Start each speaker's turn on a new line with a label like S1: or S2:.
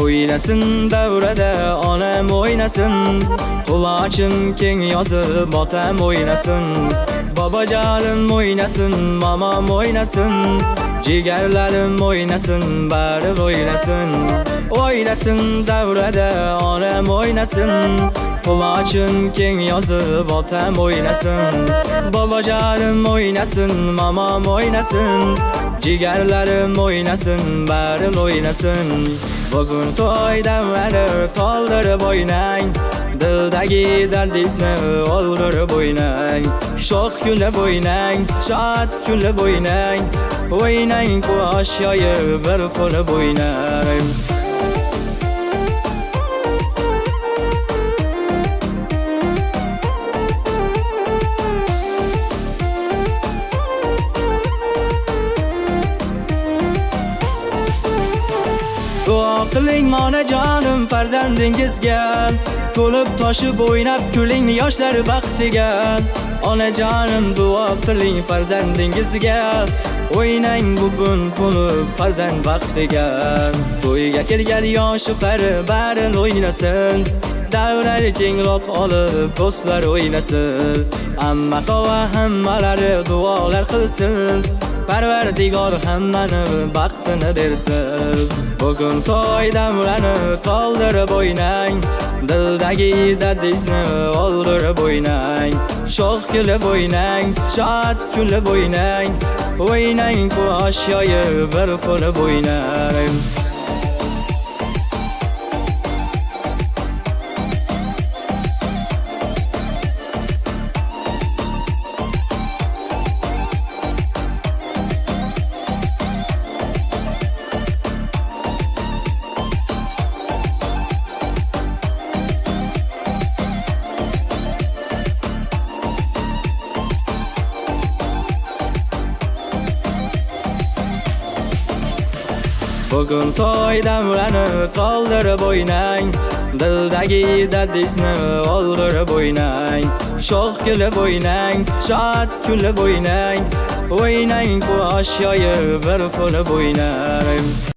S1: O'ynasin davrada onam o'ynasin, qulochim keng yozib otam o'ynasin. Bobojonim o'ynasin, momom o'ynasin, jigarlarim o'ynasin, bari o'ynasin. O'ynasin davrada onam o'ynasin, qulochim keng yozib otam o'ynasin. Bobojonim o'ynasin, momom o'ynasin, jigarlarim o'ynasin, bari o'ynasin. Bugun to'y damlari to'ldirib o'ynang, dildagi dardingizni o'ldirib o'ynang. Sho'x kulib o'ynang, shod kulib o'ynang, o'ynang quyosh yoyib bir qo'lib o'ynang. Duo qiling onajonim farzandingizga, to'lib toshib o'ynab kuling yoshlar baxtiga. Onajonim duo qiling farzandingizga, o'ynang bugun to'lib farzand baxtiga. To'yga kelgan yosh qari bari o'ynasin, davrar kengroq olib do'stlar o'ynasin. Amma qova hammalari duolar qilsin, Parvardigor hammani baxtini bersin. Bugun to'y damlani to'ldirib o'ynang, dildagi dardingizni o'ldirib o'ynang. Sho'x kulib o'ynang, shod kulib o'ynang, o'ynang quyosh yoyib bir qo'lib o'ynang. Bugun to'y damlani to'ldirib o'ynang, dildagi dardingizni o'ldirib o'ynang. Sho'x kulib o'ynang, shod kulib o'ynang, o'ynang quyosh yoyib bir qo'lib o'ynang.